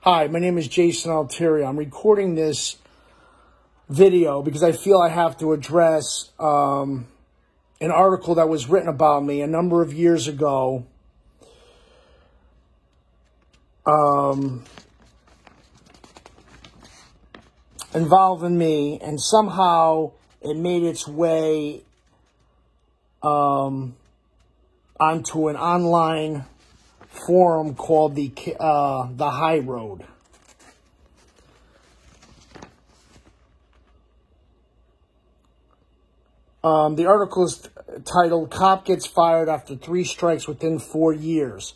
Hi, my name is Jason Altieri. I'm recording this video because I feel I have to address an article that was written about me a number of years ago. Involving me, and somehow it made its way onto an online forum called the High Road. The article is titled "Cop Gets Fired After 3 Strikes Within 4 Years.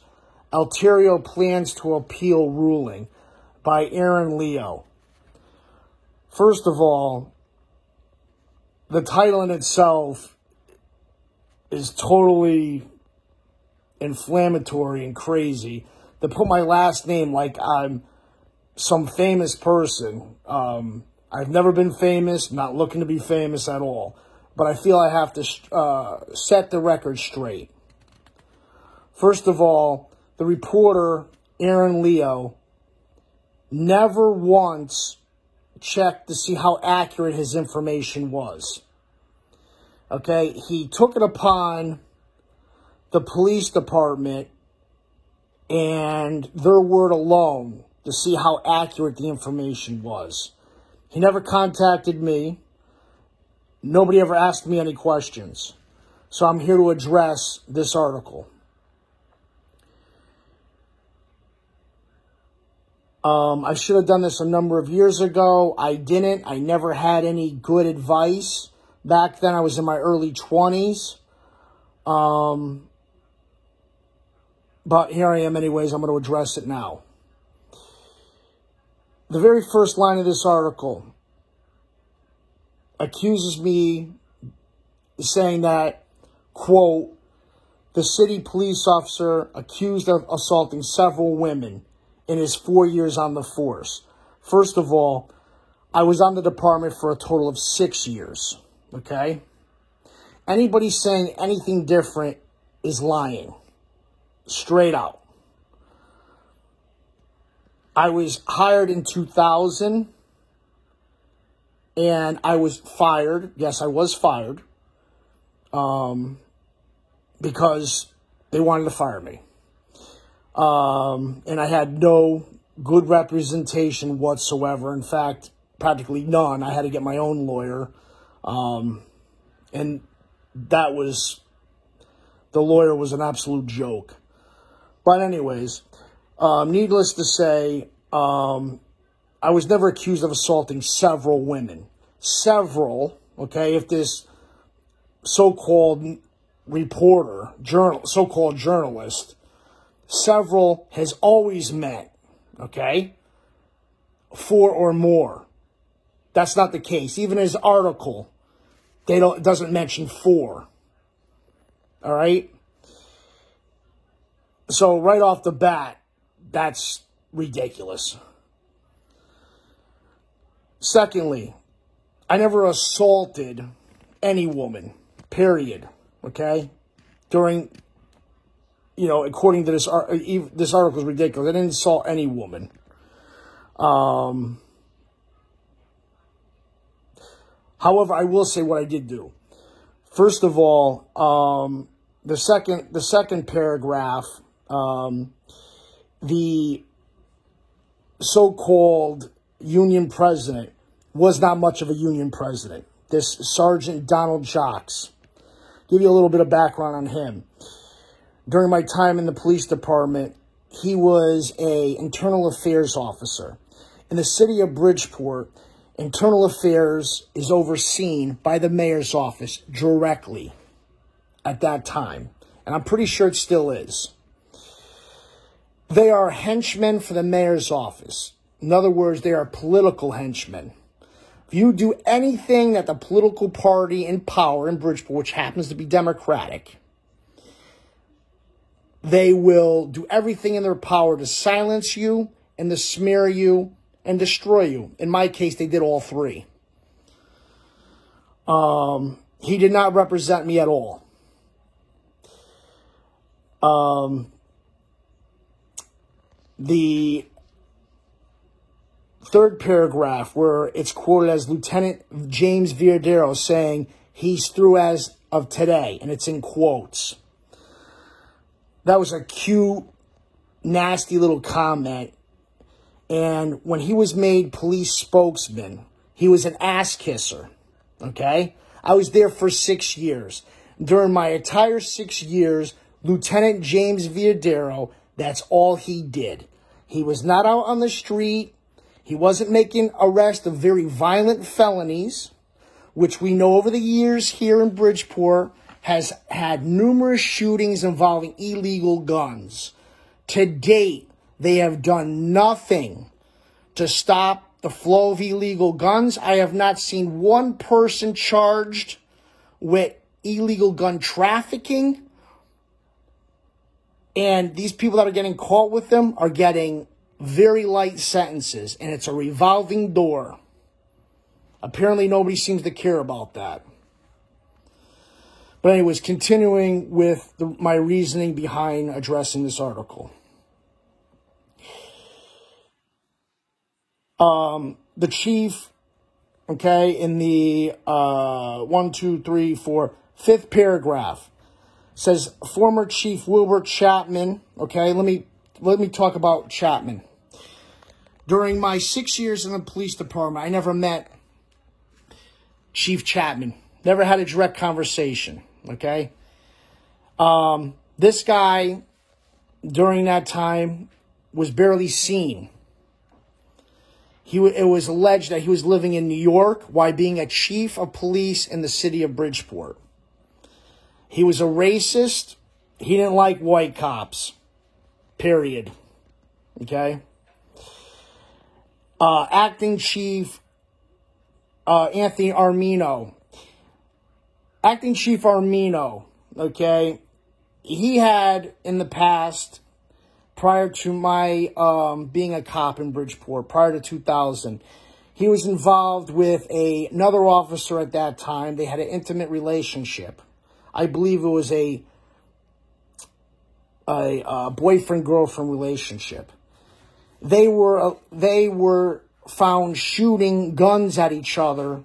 Alterio Plans to Appeal Ruling" by Aaron Leo. First of all, the title in itself is totally inflammatory and crazy. To put my last name like I'm some famous person. I've never been famous, not looking to be famous at all. But I feel I have to set the record straight. First of all, the reporter, Aaron Leo, never once checked to see how accurate his information was. Okay, he took it upon the police department and their word alone to see how accurate the information was. He never contacted me. Nobody ever asked me any questions. So I'm here to address this article. I should have done this a number of years ago. I didn't. I never had any good advice. Back then, I was in my early 20s. But here I am anyways. I'm going to address it now. The very first line of this article accuses me saying that, quote, the city police officer accused of assaulting several women in his 4 years on the force. First of all, I was on the department for a total of 6 years, okay? Anybody saying anything different is lying, straight out. I was hired in 2000, and I was fired. Yes, I was fired, because they wanted to fire me. And I had no good representation whatsoever. In fact, practically none. I had to get my own lawyer. And the lawyer was an absolute joke. But anyways, needless to say, I was never accused of assaulting several women. Several, okay, if this so-called reporter, so-called journalist, several has always meant, okay, 4 or more. That's not the case. Even his article, it doesn't mention 4. All right? So right off the bat, that's ridiculous. Secondly, I never assaulted any woman, period, okay? According to this article is ridiculous. I didn't assault any woman. However, I will say what I did do. First of all, the second paragraph, the so-called union president was not much of a union president. This Sergeant Donald Jocks. Give you a little bit of background on him. During my time in the police department, he was an internal affairs officer. In the city of Bridgeport, internal affairs is overseen by the mayor's office directly at that time. And I'm pretty sure it still is. They are henchmen for the mayor's office. In other words, they are political henchmen. If you do anything that the political party in power in Bridgeport, which happens to be Democratic, they will do everything in their power to silence you and to smear you and destroy you. In my case, they did all 3. He did not represent me at all. The third paragraph where it's quoted as Lieutenant James Viardero saying he's through as of today, and it's in quotes. That was a cute, nasty little comment. And when he was made police spokesman, he was an ass kisser, okay? I was there for 6 years. During my entire 6 years, Lieutenant James Viardero, that's all he did. He was not out on the street. He wasn't making arrests of very violent felonies, which we know over the years here in Bridgeport has had numerous shootings involving illegal guns. To date, they have done nothing to stop the flow of illegal guns. I have not seen one person charged with illegal gun trafficking. And these people that are getting caught with them are getting very light sentences. And it's a revolving door. Apparently nobody seems to care about that. But anyways, continuing with my reasoning behind addressing this article. The chief, okay, in the 5th paragraph says former Chief Wilbert Chapman. Okay, let me talk about Chapman. During my 6 years in the police department, I never met Chief Chapman. Never had a direct conversation. Okay, this guy during that time was barely seen. It was alleged that he was living in New York while being a chief of police in the city of Bridgeport. He was a racist. He didn't like white cops. Period. Okay? Acting Chief Anthony Armino. Acting Chief Armino, okay? He had, in the past, prior to my being a cop in Bridgeport, prior to 2000, he was involved with another officer at that time. They had an intimate relationship. I believe it was a boyfriend-girlfriend relationship. They were found shooting guns at each other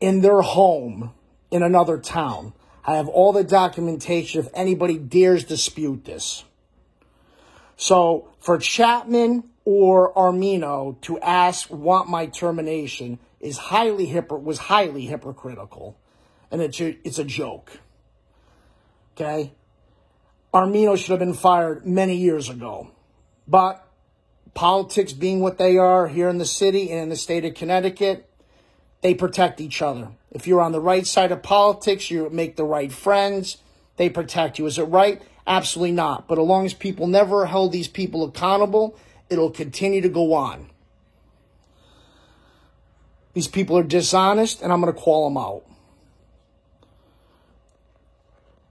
in their home in another town. I have all the documentation if anybody dares dispute this. So for Chapman or Armino to want my termination was highly hypocritical. And it's a joke. Okay? Armino should have been fired many years ago. But politics being what they are here in the city and in the state of Connecticut, they protect each other. If you're on the right side of politics, you make the right friends. They protect you. Is it right? Absolutely not. But as long as people never held these people accountable, it'll continue to go on. These people are dishonest, and I'm going to call them out.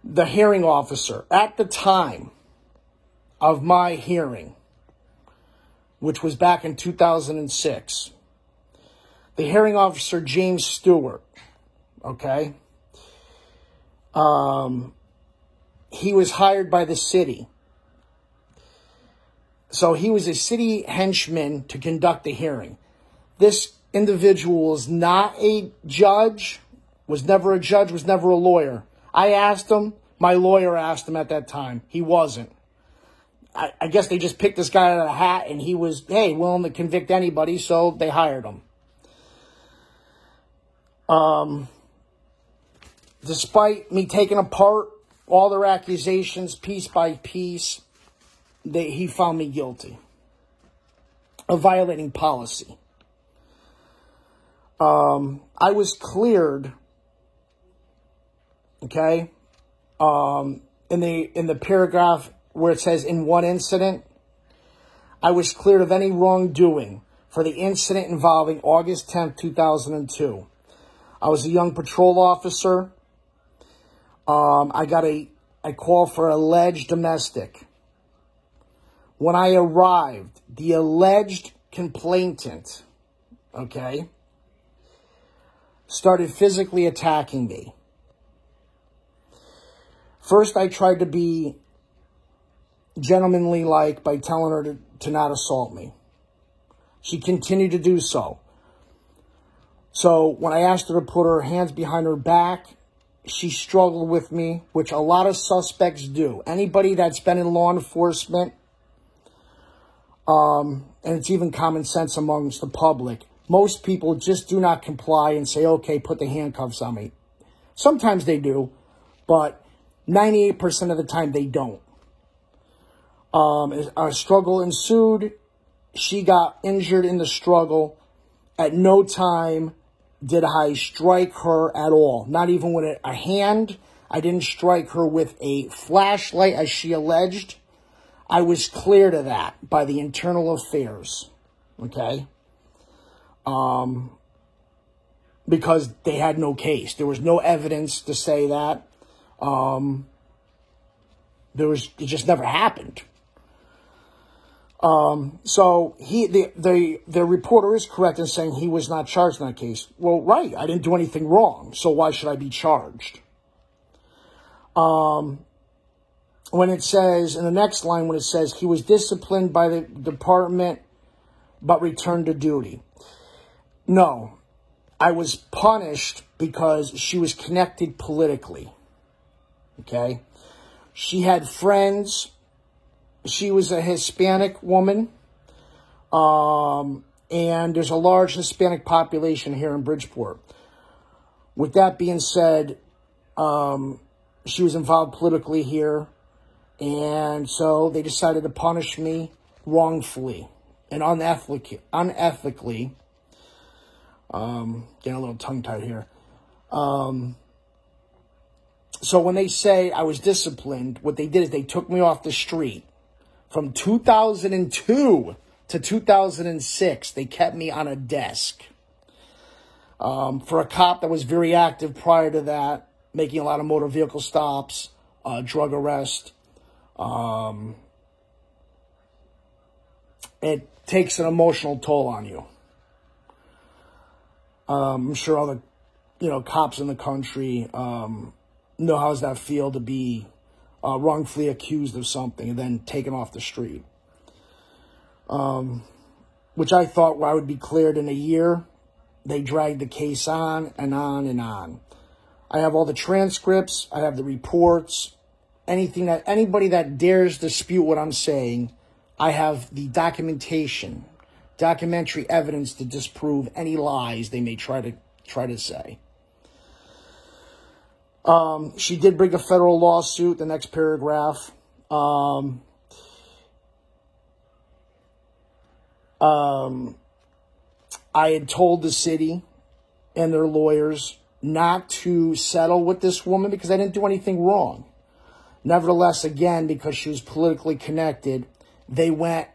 The hearing officer, at the time of my hearing, which was back in 2006, the hearing officer, James Stewart, okay, he was hired by the city. So he was a city henchman to conduct the hearing. This individual is not a judge, was never a judge, was never a lawyer. I asked him, my lawyer asked him at that time. He wasn't. I guess they just picked this guy out of the hat and he was, hey, willing to convict anybody, so they hired him. Despite me taking apart all their accusations piece by piece, he found me guilty of violating policy. I was cleared, okay, in the paragraph where it says in one incident, I was cleared of any wrongdoing for the incident involving August 10th, 2002. I was a young patrol officer. I got a call for alleged domestic. When I arrived, the alleged complainant, okay, started physically attacking me. First, I tried to be gentlemanly-like by telling her to not assault me. She continued to do so. So when I asked her to put her hands behind her back, she struggled with me, which a lot of suspects do. Anybody that's been in law enforcement, and it's even common sense amongst the public, most people just do not comply and say, okay, put the handcuffs on me. Sometimes they do, but 98% of the time they don't. A struggle ensued. She got injured in the struggle. At no time did I strike her at all. Not even with a hand. I didn't strike her with a flashlight, as she alleged. I was cleared of that by the internal affairs. Okay? Because they had no case. There was no evidence to say that. It just never happened. So the reporter is correct in saying he was not charged in that case. Well, right. I didn't do anything wrong. So why should I be charged? When it says, in the next line, when it says he was disciplined by the department, but returned to duty. No, I was punished because she was connected politically. Okay. She had friends. She was a Hispanic woman, and there's a large Hispanic population here in Bridgeport. With that being said, she was involved politically here, and so they decided to punish me wrongfully and unethically. Getting a little tongue-tied here. So when they say I was disciplined, what they did is they took me off the street. From 2002 to 2006, they kept me on a desk. For a cop that was very active prior to that, making a lot of motor vehicle stops, drug arrest. It takes an emotional toll on you. I'm sure all the, cops in the country know how does that feel to be wrongfully accused of something and then taken off the street. Which I thought I would be cleared in a year. They dragged the case on and on and on. I have all the transcripts. I have the reports. Anybody that dares dispute what I'm saying, I have the documentation, documentary evidence to disprove any lies they may try to say. She did bring a federal lawsuit, the next paragraph. I had told the city and their lawyers not to settle with this woman because I didn't do anything wrong. Nevertheless, again, because she was politically connected, they went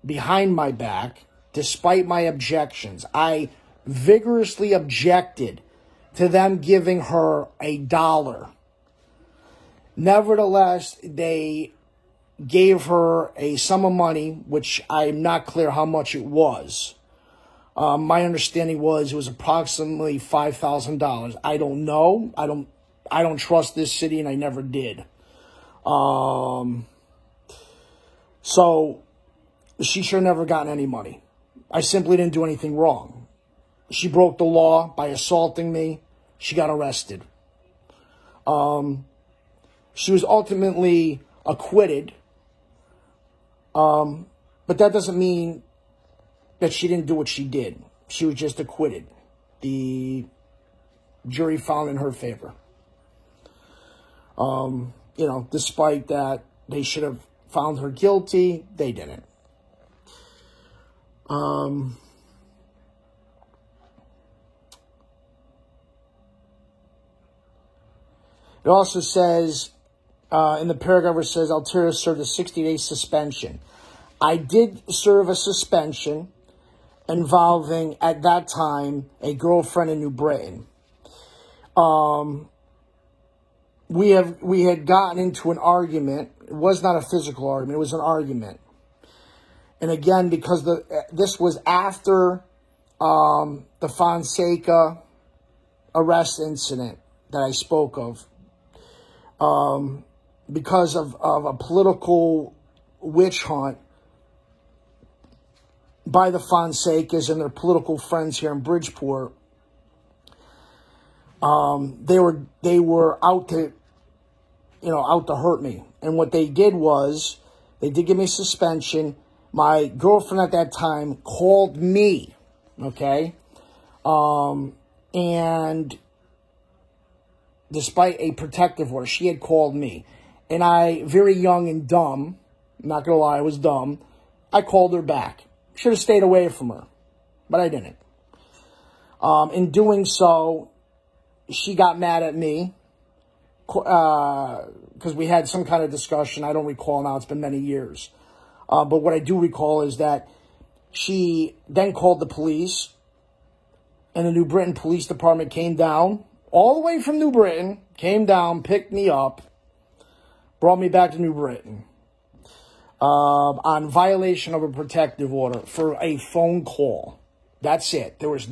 behind my back, despite my objections. I vigorously objected to them giving her $1. Nevertheless, they gave her a sum of money, which I'm not clear how much it was. My understanding was it was approximately $5,000. I don't know. I don't trust this city, and I never did. So she should have never gotten any money. I simply didn't do anything wrong. She broke the law by assaulting me. She got arrested. She was ultimately acquitted. But that doesn't mean that she didn't do what she did. She was just acquitted. The jury found in her favor. Despite that, they should have found her guilty. They didn't. It also says, in the paragraph, it says, Alteria served a 60-day suspension. I did serve a suspension involving, at that time, a girlfriend in New Britain. We had gotten into an argument. It was not a physical argument. It was an argument. And again, because this was after the Fonseca arrest incident that I spoke of. Because of a political witch hunt, by the Fonsecas and their political friends here in Bridgeport. They were out to, out to hurt me. And what they did was, they did give me suspension. My girlfriend at that time called me, okay? And despite a protective order, she had called me. And I, very young and dumb, I'm not going to lie, I was dumb, I called her back. Should have stayed away from her, but I didn't. In doing so, she got mad at me because we had some kind of discussion. I don't recall now. It's been many years. But what I do recall is that she then called the police, and the New Britain Police Department came down, all the way from New Britain, came down, picked me up, brought me back to New Britain on violation of a protective order for a phone call. That's it. There was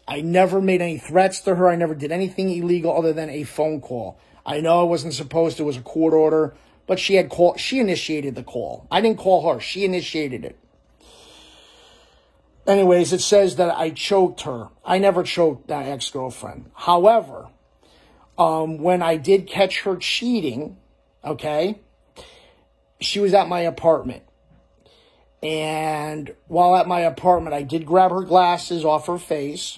I never made any threats to her. I never did anything illegal other than a phone call. I know I wasn't supposed to. It was a court order, but she initiated the call. I didn't call her. She initiated it. Anyways, it says that I choked her. I never choked that ex-girlfriend. However, when I did catch her cheating, okay, she was at my apartment. And while at my apartment, I did grab her glasses off her face,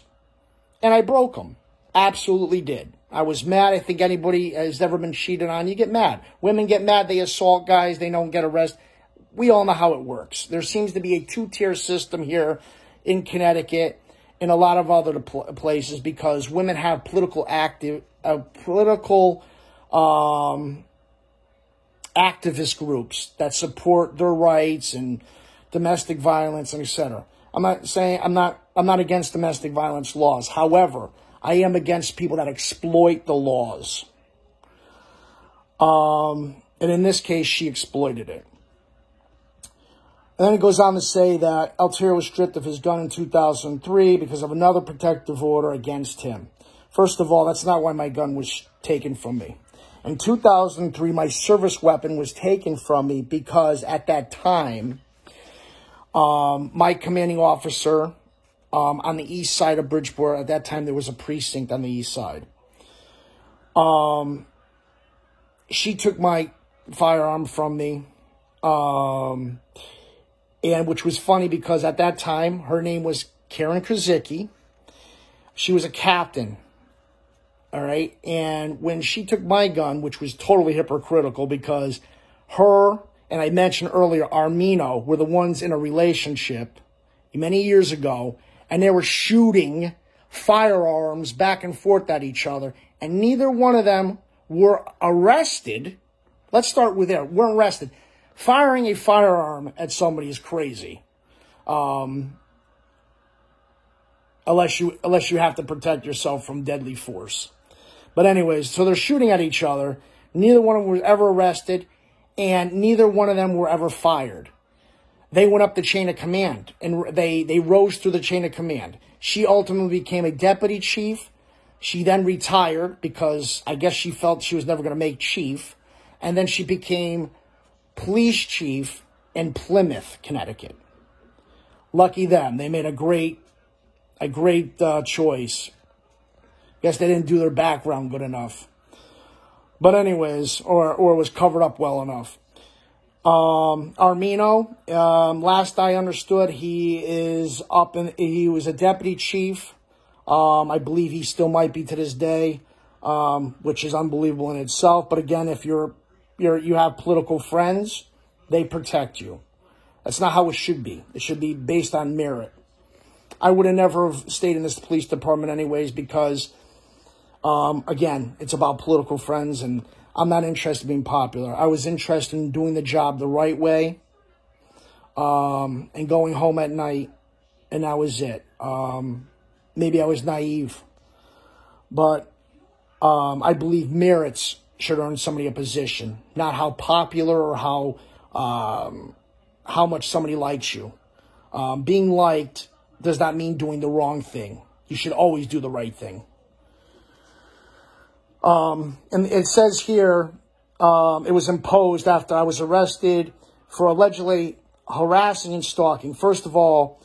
and I broke them. Absolutely did. I was mad. I think anybody has ever been cheated on, you get mad. Women get mad. They assault guys. They don't get arrested. We all know how it works. There seems to be a two-tier system here in Connecticut and a lot of other places because women have political activist groups that support their rights and domestic violence and etc. I'm not against domestic violence laws. However, I am against people that exploit the laws. And in this case, she exploited it. And then it goes on to say that Altiero was stripped of his gun in 2003 because of another protective order against him. First of all, that's not why my gun was taken from me. In 2003, my service weapon was taken from me because at that time, my commanding officer on the east side of Bridgeport, at that time there was a precinct on the east side. She took my firearm from me, and which was funny because at that time her name was Karen Krasicki. She was a captain. All right. And when she took my gun, which was totally hypocritical because her and I mentioned earlier, Armino were the ones in a relationship many years ago, and they were shooting firearms back and forth at each other, and neither one of them were arrested. Let's start with there. Weren't arrested. Firing a firearm at somebody is crazy. Unless you have to protect yourself from deadly force. But anyways, so they're shooting at each other. Neither one of them was ever arrested, and neither one of them were ever fired. They went up the chain of command, and they rose through the chain of command. She ultimately became a deputy chief. She then retired because I guess she felt she was never going to make chief. And then she became police chief in Plymouth, Connecticut. Lucky them. They made a great choice. Guess they didn't do their background good enough. But anyways, or it was covered up well enough. Armino, last I understood, he was a deputy chief. I believe he still might be to this day, which is unbelievable in itself. But again, if you have political friends, they protect you. That's not how it should be. It should be based on merit. I would have never stayed in this police department anyways because, again, it's about political friends, and I'm not interested in being popular. I was interested in doing the job the right way, and going home at night, and that was it. Maybe I was naive, but I believe merits should earn somebody a position, not how popular or how much somebody likes you. Being liked does not mean doing the wrong thing. You should always do the right thing. And it says here, it was imposed after I was arrested for allegedly harassing and stalking. First of all,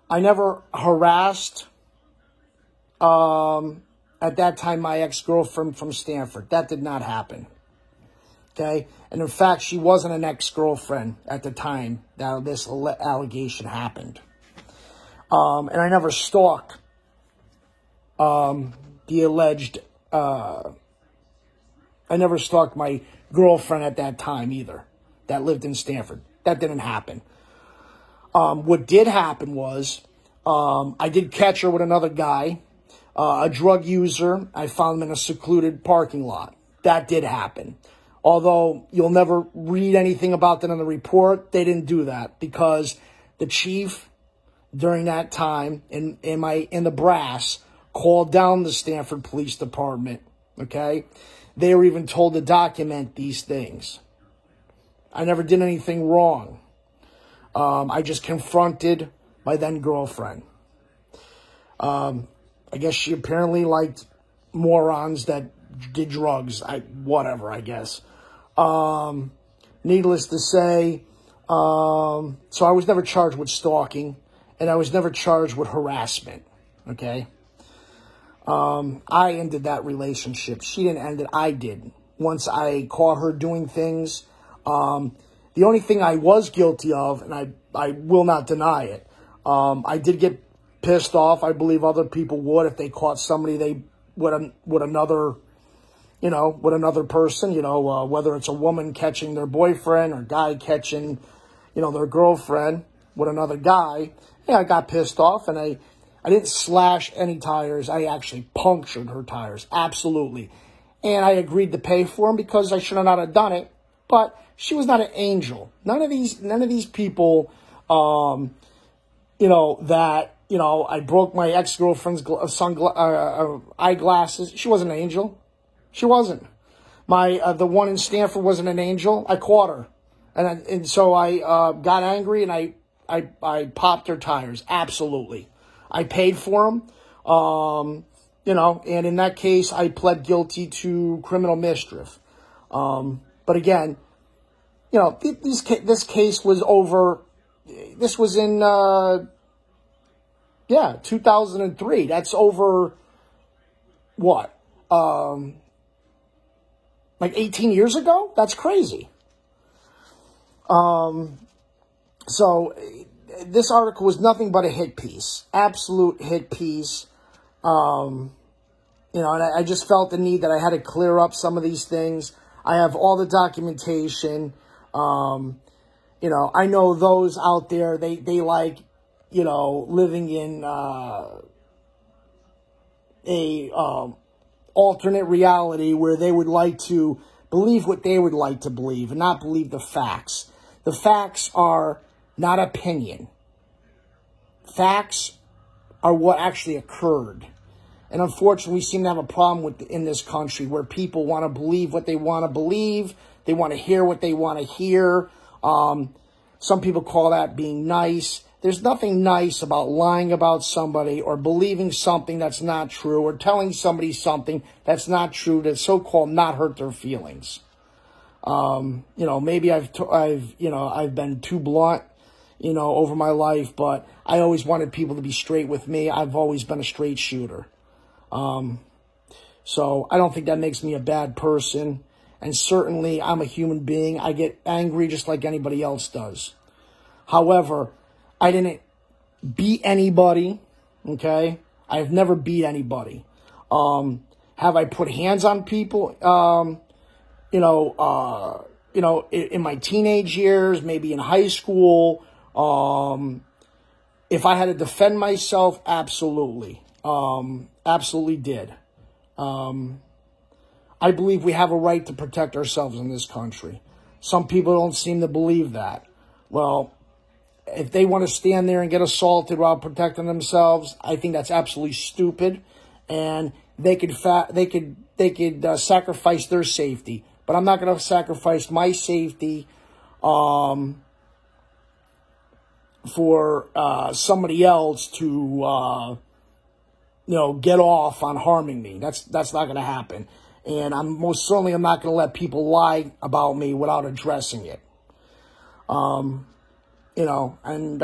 I never harassed, at that time, my ex-girlfriend from Stanford. That did not happen. Okay? And in fact, she wasn't an ex-girlfriend at the time that this allegation happened. And I never stalked the alleged, I never stalked my girlfriend at that time either, that lived in Stanford. That didn't happen. What did happen was, I did catch her with another guy, a drug user. I found him in a secluded parking lot. That did happen. Although you'll never read anything about that in the report, they didn't do that because the chief during that time in the brass called down the Stanford Police Department. Okay, they were even told to document these things. I never did anything wrong. I just confronted my then girlfriend. I guess she apparently liked morons that did drugs. Whatever, I guess. Needless to say, so I was never charged with stalking, and I was never charged with harassment, okay? I ended that relationship. She didn't end it, I did. Once I caught her doing things, the only thing I was guilty of, and I will not deny it, I did get pissed off. I believe other people would if they caught somebody with another person, whether it's a woman catching their boyfriend or guy catching, their girlfriend with another guy. Yeah, I got pissed off, and I didn't slash any tires. I actually punctured her tires, absolutely. And I agreed to pay for them because I should have not have done it. But she was not an angel. None of these people, I broke my ex-girlfriend's eyeglasses. She wasn't an angel. She wasn't. The one in Stanford wasn't an angel. I caught her. And so I got angry and I popped her tires. Absolutely. I paid for them. And in that case, I pled guilty to criminal mischief. But again, this case was over. This was in, 2003. That's over, what? Like 18 years ago? That's crazy. So this article was nothing but a hit piece. Absolute hit piece. And I just felt the need that I had to clear up some of these things. I have all the documentation. I know those out there, they like, living in alternate reality where they would like to believe what they would like to believe and not believe the facts. The facts are not opinion. Facts are what actually occurred. And unfortunately, we seem to have a problem in this country where people want to believe what they want to believe. They want to hear what they want to hear. Some people call that being nice. There's nothing nice about lying about somebody or believing something that's not true or telling somebody something that's not true to so-called not hurt their feelings. Maybe I've been too blunt, over my life, but I always wanted people to be straight with me. I've always been a straight shooter. So I don't think that makes me a bad person. And certainly I'm a human being. I get angry just like anybody else does. However, I didn't beat anybody, okay? I've never beat anybody. Have I put hands on people? In my teenage years, maybe in high school. If I had to defend myself, absolutely. Absolutely did. I believe we have a right to protect ourselves in this country. Some people don't seem to believe that. Well, if they want to stand there and get assaulted while protecting themselves, I think that's absolutely stupid, and they could sacrifice their safety. But I'm not going to sacrifice my safety for somebody else to get off on harming me. That's not going to happen. And I'm not going to let people lie about me without addressing it. and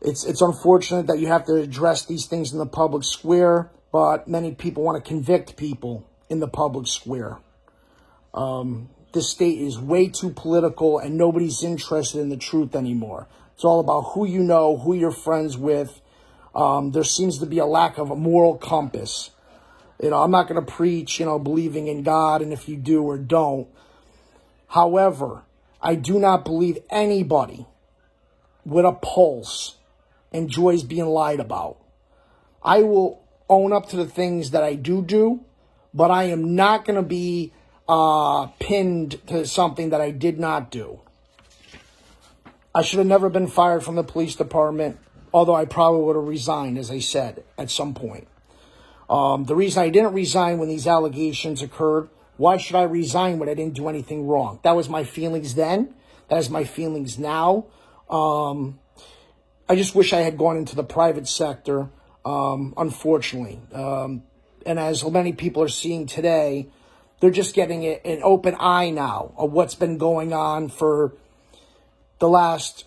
it's unfortunate that you have to address these things in the public square, but many people want to convict people in the public square. This state is way too political, and nobody's interested in the truth anymore. It's all about who you know, who you're friends with. There seems to be a lack of a moral compass. I'm not going to preach, believing in God, and if you do or don't. However, I do not believe anybody with a pulse enjoys being lied about. I will own up to the things that I do, but I am not going to be pinned to something that I did not do. I should have never been fired from the police department, although I probably would have resigned, as I said, at some point. The reason I didn't resign when these allegations occurred, why should I resign when I didn't do anything wrong? That was my feelings then. That is my feelings now. I just wish I had gone into the private sector, unfortunately. And as many people are seeing today, they're just getting an open eye now of what's been going on for the last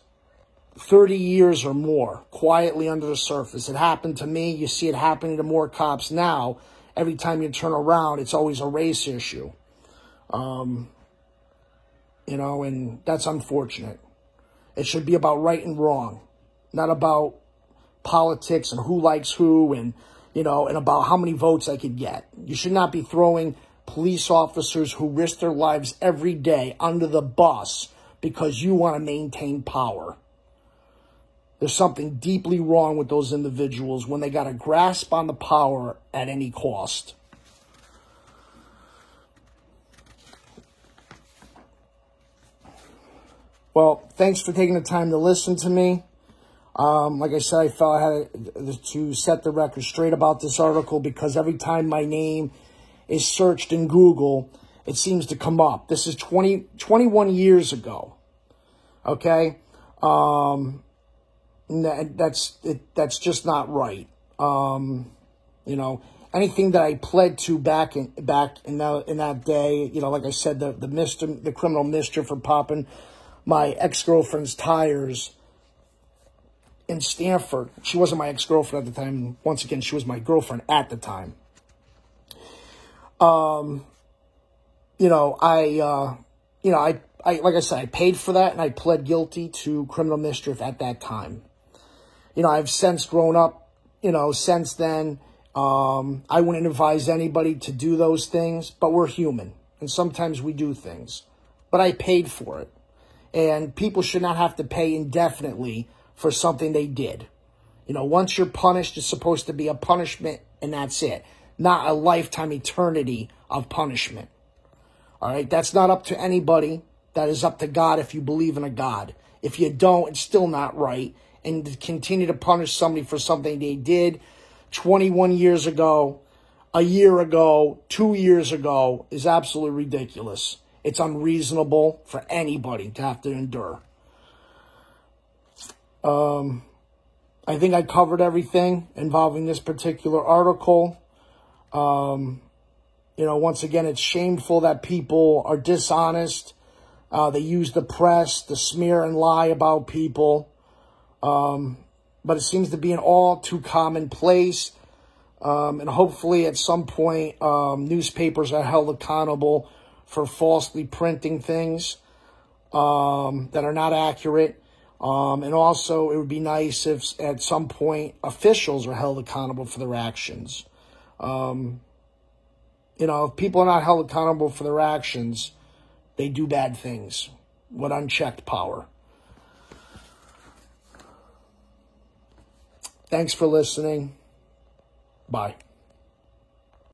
30 years or more, quietly under the surface. It happened to me. You see it happening to more cops now. Every time you turn around, it's always a race issue. And that's unfortunate. It should be about right and wrong, not about politics and who likes who and about how many votes I could get. You should not be throwing police officers who risk their lives every day under the bus because you want to maintain power. There's something deeply wrong with those individuals when they got a grasp on the power at any cost. Well, thanks for taking the time to listen to me. Like I said, I felt I had to set the record straight about this article because every time my name is searched in Google, it seems to come up. This is 21 years ago. Okay? That's just not right. Anything that I pled to back in that day, like I said, the criminal mischief for popping my ex-girlfriend's tires in Stanford. She wasn't my ex-girlfriend at the time. Once again, she was my girlfriend at the time. I like I said, I paid for that and I pled guilty to criminal mischief at that time. I've since grown up, since then. I wouldn't advise anybody to do those things, but we're human and sometimes we do things. But I paid for it. And people should not have to pay indefinitely for something they did. Once you're punished, it's supposed to be a punishment and that's it. Not a lifetime eternity of punishment. All right? That's not up to anybody. That is up to God if you believe in a God. If you don't, it's still not right. And to continue to punish somebody for something they did 21 years ago, a year ago, 2 years ago is absolutely ridiculous. It's unreasonable for anybody to have to endure. I think I covered everything involving this particular article. Once again, it's shameful that people are dishonest. They use the press to smear and lie about people. But it seems to be an all too commonplace. And hopefully at some point, newspapers are held accountable for falsely printing things that are not accurate. And also, it would be nice if at some point officials are held accountable for their actions. If people are not held accountable for their actions, they do bad things with unchecked power. Thanks for listening. Bye.